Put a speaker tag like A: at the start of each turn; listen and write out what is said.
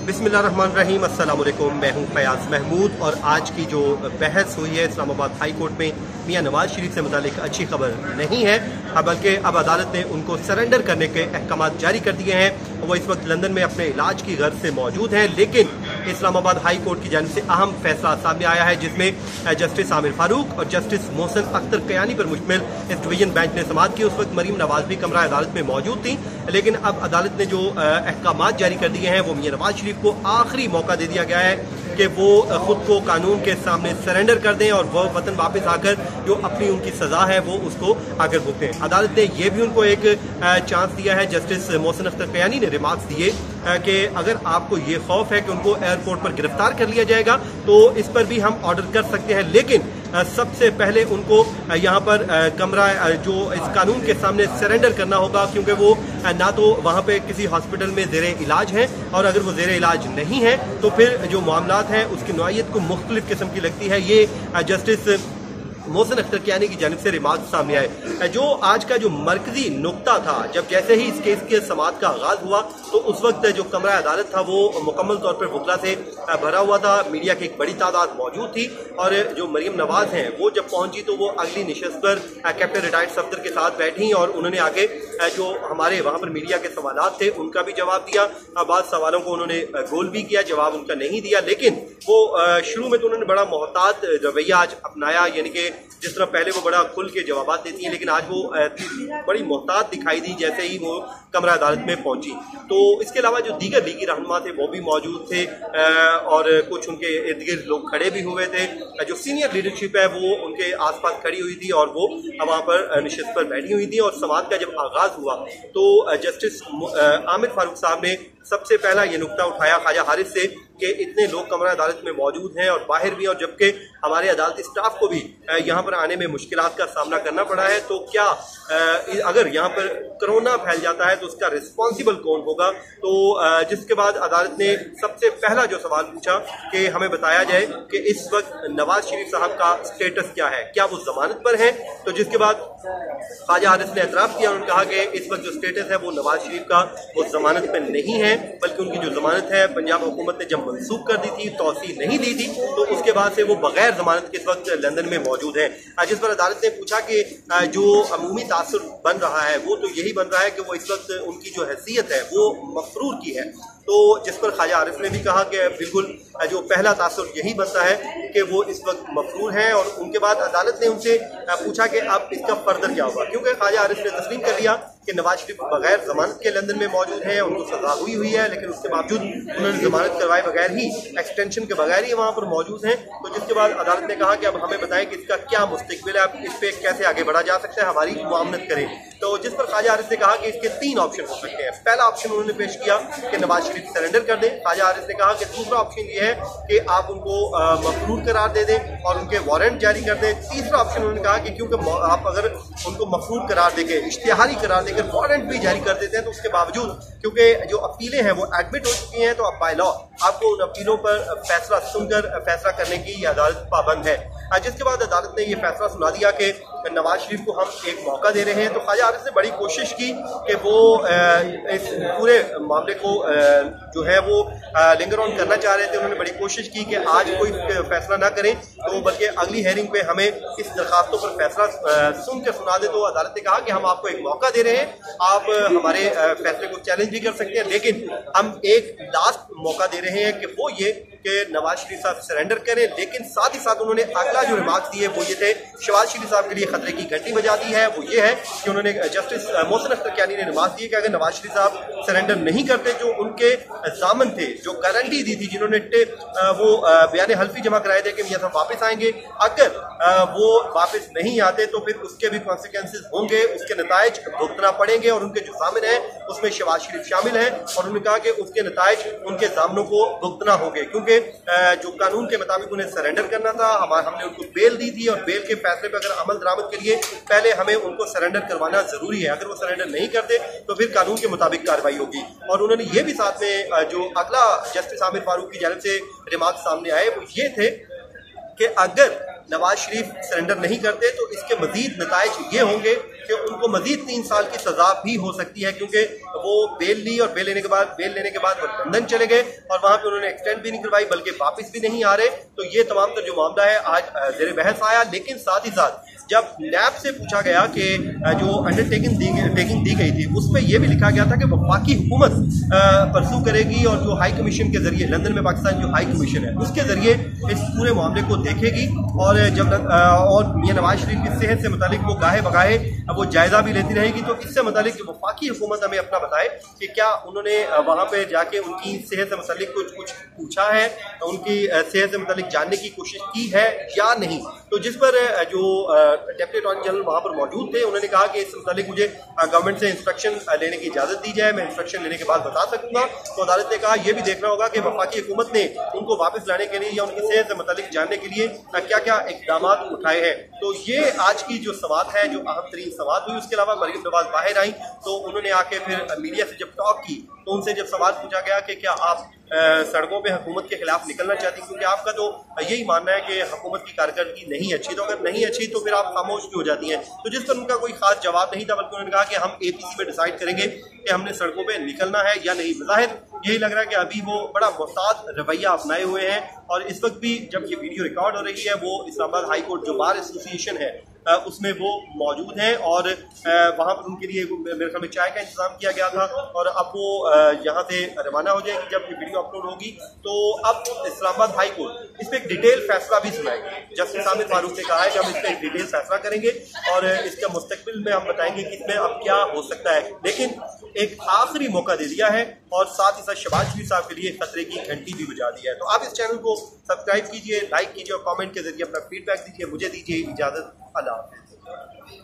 A: बिस्मिल्लाहिर्रहमानिर्रहीम, अस्सलाम वालेकुम। मैं हूं फयाज महमूद और आज की जो बहस हुई है इस्लामाबाद हाई कोर्ट में मियां नवाज शरीफ से मुतालिक अच्छी खबर नहीं है, बल्कि अब अदालत ने उनको सरेंडर करने के अहकाम जारी कर दिए हैं। वो इस वक्त लंदन में अपने इलाज की गर्ज से मौजूद हैं, लेकिन इस्लामाबाद हाई कोर्ट की जानिब से अहम फैसला सामने आया है जिसमें जस्टिस आमिर फारूक और जस्टिस मोहसिन अख्तर कयानी पर मुश्तमिल इस डिवीजन बेंच ने समाअत की। उस वक्त मरीम नवाज भी कमरा अदालत में मौजूद थी, लेकिन अब अदालत ने जो अहकाम जारी कर दिए हैं वो मियां नवाज शरीफ को आखिरी मौका दे दिया गया है कि वो खुद को कानून के सामने सरेंडर कर दें और वो वतन वापस आकर जो अपनी उनकी सजा है वो उसको आकर भुगतें। अदालत ने यह भी उनको एक चांस दिया है। जस्टिस मोहसिन अख्तर कयानी ने रिमार्क्स दिए कि अगर आपको ये खौफ है कि उनको एयरपोर्ट पर गिरफ्तार कर लिया जाएगा तो इस पर भी हम ऑर्डर कर सकते हैं, लेकिन सबसे पहले उनको यहाँ पर कमरा जो इस कानून के सामने सरेंडर करना होगा, क्योंकि वो ना तो वहाँ पे किसी हॉस्पिटल में ज़ेरे इलाज हैं और अगर वो ज़ेरे इलाज नहीं है तो फिर जो मामलात हैं उसकी नौइयत को मुख्तलिफ किस्म की लगती है। ये जस्टिस मोहसिन अख्तर कयानी की जानिब से रिमार्क सामने आए। जो आज का जो मरकजी नुक्ता था, जब जैसे ही इस केस के समाअत का आगाज हुआ तो उस वक्त जो कमरा अदालत था वो मुकम्मल तौर पर वकला से भरा हुआ था, मीडिया की एक बड़ी तादाद मौजूद थी और जो मरीम नवाज हैं वो जब पहुंची तो वो अगली नशस्त पर कैप्टन रिटायर्ड सफदर के साथ बैठी और उन्होंने आगे जो हमारे वहाँ पर मीडिया के सवालात थे उनका भी जवाब दिया। बाद सवालों को उन्होंने गोल भी किया, जवाब उनका नहीं दिया, लेकिन वो शुरू में तो उन्होंने बड़ा मोहतात रवैया आज अपनाया, यानी कि जिस तरह पहले वो बड़ा खुल के जवाब देती हैं, लेकिन आज वो बड़ी मोहतात दिखाई दी जैसे ही वो कमरा अदालत में पहुंची। तो इसके अलावा जो दीगर लीगी रहनुमा थे वो भी मौजूद थे और कुछ उनके इर्द गिर्द लोग खड़े भी हुए थे। जो सीनियर लीडरशिप है वो उनके आसपास खड़ी हुई थी और वो वहाँ पर नशिस्त पर बैठी हुई थी। और समाअत का जब आगाज हुआ तो जस्टिस आमिर फारूक साहब ने सबसे पहला ये नुक्ता उठाया ख्वाजा हारिस से कि इतने लोग कमरा अदालत में मौजूद हैं और बाहर भी, और जबकि हमारे अदालती स्टाफ को भी यहाँ पर आने में मुश्किलात का सामना करना पड़ा है, तो क्या अगर यहाँ पर कोरोना फैल जाता है तो उसका रिस्पॉन्सिबल कौन होगा। तो जिसके बाद अदालत ने सबसे पहला जो सवाल पूछा कि हमें बताया जाए कि इस वक्त नवाज शरीफ साहब का स्टेटस क्या है, क्या वो जमानत पर है। तो जिसके बाद ख्वाजा हारिस ने एतराफ़ किया, उन्होंने कहा कि इस वक्त जो स्टेटस है वो नवाज शरीफ का वो जमानत पर नहीं है, बल्कि उनकी जो जमानत है पंजाब हुकूमत ने जब मनसूख कर दी थी, तौसी नहीं दी थी, तो उसके बाद से वो बगैर जमानत के इस वक्त लंदन में मौजूद है। जिस पर अदालत ने पूछा कि जो अमूमी तासुर बन रहा है वो तो यही बन रहा है कि वो इस वक्त उनकी जो हैसियत है वो मफरूर की है। तो जिस पर ख्वाजा आरिफ ने भी कहा कि बिल्कुल जो पहला तासुर यही बनता है कि वो इस वक्त मफरूर हैं। और उनके बाद अदालत ने उनसे पूछा कि अब इसका फर्दर क्या होगा, क्योंकि ख्वाजा आरिफ ने तस्लीम कर लिया कि नवाज शरीफ बगैर जमानत के लंदन में मौजूद है, उनको सजा हुई है, लेकिन उसके बावजूद उन्होंने जमानत करवाए बगैर ही, एक्सटेंशन के बगैर ही वहाँ पर मौजूद हैं। तो जिसके बाद अदालत ने कहा कि अब हमें बताएं कि इसका क्या मुस्तकबिल है, अब इस पर कैसे आगे बढ़ा जा सकता है, हमारी मुआवनत करें। तो जिस पर ख्वाजा आरिफ ने कहा कि इसके 3 ऑप्शन हो सकते हैं। पहला ऑप्शन उन्होंने पेश किया कि नवाज शरीफ सरेंडर कर दें। ख्वाजा आरिफ ने कहा कि दूसरा ऑप्शन ये है कि आप उनको मफरूर करार दे दें और उनके वारंट जारी कर दें। तीसरा ऑप्शन उन्होंने कहा कि क्योंकि आप अगर उनको मफरूर करार देकर, इश्तिहारी करार देकर वारंट भी जारी कर देते हैं तो उसके बावजूद क्योंकि जो अपीलें हैं वो एडमिट हो चुकी हैं, तो अब बाय लॉ आपको उन अपीलों पर फैसला सुनकर फैसला करने की अदालत पाबंद है। जिसके बाद अदालत ने यह फैसला सुना दिया कि नवाज शरीफ को हम एक मौका दे रहे हैं। तो ख्वाजा आरिफ ने बड़ी कोशिश की कि वो इस पूरे मामले को जो है वो लिंगर ऑन करना चाह रहे थे। उन्होंने बड़ी कोशिश की कि आज कोई फैसला ना करें, तो बल्कि अगली हेयरिंग पे हमें इस दरखास्तों पर फैसला सुन कर सुना दे। तो अदालत ने कहा कि हम आपको एक मौका दे रहे हैं, आप हमारे फैसले को चैलेंज भी कर सकते हैं, लेकिन हम एक लास्ट मौका दे रहे हैं कि वो ये कि नवाज शरीफ साहब सरेंडर करें। लेकिन साथ ही साथ उन्होंने अगला जो रिमार्क्स दिए वो ये थे, शहबाज शरीफ साहब के लिए खतरे की घंटी बजा दी है। वो ये है कि उन्होंने जस्टिस मोहसिन अख्तर कयानी ने रिमार्क्स दिए कि अगर नवाज शरीफ साहब सरेंडर नहीं करते, जो उनके जामन थे, जो गारंटी दी थी, जिन्होंने वो बयान हल्फी जमा कराए थे कि मियां साहब वापस आएंगे, अगर वो वापस नहीं आते तो फिर उसके भी कॉन्सिक्वेंसेज होंगे, उसके नताइज भुगतना पड़ेंगे और उनके जो जामिन है उसमें शहबाज शरीफ शामिल है। और उन्होंने कहा कि उसके नताइज उनके जामनों को भुगतना होंगे, क्योंकि जो कानून के मुताबिक उन्हें सरेंडर करना था, हमने उनको बेल दी थी और बेल के फैसले पर अगर अमल दरामद के लिए पहले हमें उनको सरेंडर करवाना जरूरी है। अगर वो सरेंडर नहीं करते तो फिर कानून के मुताबिक कार्रवाई होगी। और उन्होंने ये भी साथ में जो अगला जस्टिस आमिर फारूक की जानिब से रिमार्क सामने आए वो ये थे कि अगर नवाज शरीफ सरेंडर नहीं करते तो इसके मजीद नताइज ये होंगे कि उनको मजीद 3 साल की सजा भी हो सकती है, क्योंकि वो बेल ली और बेल लेने के बाद वो लंदन चले गए और वहां पे उन्होंने एक्सटेंड भी नहीं करवाई बल्कि वापस भी नहीं आ रहे। तो ये तमाम तर जो मामला है आज ज़ेर बहस आया। लेकिन साथ ही साथ जब नैब से पूछा गया कि जो अंडरटेकिंग दी गई थी उसमें यह भी लिखा गया था कि वफाकी हुकूमत परसू करेगी और जो हाई कमीशन के जरिए लंदन में पाकिस्तान जो हाई कमीशन है उसके जरिए इस पूरे मामले को देखेगी और जब और मियां नवाज शरीफ की सेहत से मुतालिक वो गाहे बगाहे वो जायजा भी लेती रहेगी। तो इससे मुतालिक जो वफाकी हुकूमत हमें अपना बताए कि क्या उन्होंने वहाँ पे जाके उनकी सेहत से मुतालिक कुछ पूछा है, उनकी सेहत से मुतालिक जानने की कोशिश की है या नहीं। तो जिस पर जो डेप्यूटी अटॉर्नी जनरल वहाँ पर मौजूद थे उन्होंने कहा कि इस मुतालिक मुझे गवर्नमेंट से इंस्ट्रक्शन लेने की इजाज़त दी जाए, मैं इंस्ट्रक्शन लेने के बाद बता सकूंगा। तो अदालत ने कहा यह भी देखना होगा कि वफाकी हुकूमत ने उनको वापस लाने के लिए या उनकी सेहत से मुतालिक जानने के लिए क्या क्या इक़दाम उठाए हैं। तो ये आज की जो सवाल है, जो अहम तरीन सवाल हुई। उसके अलावा मरीम नवाज बाहर आई तो उन्होंने आके फिर मीडिया से जब टॉक की तो उनसे जब सवाल पूछा गया कि क्या आप सड़कों पे हुकूमत के खिलाफ निकलना चाहती हैं, क्योंकि आपका तो यही मानना है कि हुकूमत की कारकर्दगी नहीं अच्छी, तो अगर नहीं अच्छी तो फिर आप खामोश क्यों हो जाती हैं। तो जिस पर उनका कोई खास जवाब नहीं था, बल्कि उन्होंने कहा कि हम APC में डिसाइड करेंगे कि हमने सड़कों पे निकलना है या नहीं। ज़ाहिर यही लग रहा है कि अभी वो बड़ा मोहताज रवैया अपनाए हुए हैं और इस वक्त भी जब ये वीडियो रिकॉर्ड हो रही है वो इस्लामाबाद हाई कोर्ट जो बार एसोसिएशन है उसमें वो मौजूद हैं और वहाँ पर उनके लिए मेरे ख्याल में चाय का इंतजाम किया गया था और अब वो यहाँ से रवाना हो जाएगी जब ये वीडियो अपलोड होगी। तो अब इस्लामाबाद हाई कोर्ट इस पर एक डिटेल फैसला भी सुनाएगी। जस्टिस आमिर फारूक ने कहा है कि हम इस पर एक डिटेल फैसला करेंगे और इसका मुस्तकबिल में हम बताएंगे कि इसमें अब क्या हो सकता है। लेकिन एक आखिरी मौका दे दिया है और साथ ही साथ शहबाज शरीफ साहब के लिए खतरे की घंटी भी बजा दी है। तो आप इस चैनल को सब्सक्राइब कीजिए, लाइक कीजिए और कमेंट के जरिए अपना फीडबैक दीजिए। मुझे दीजिए इजाजत। अल्लाह हाफ़िज़।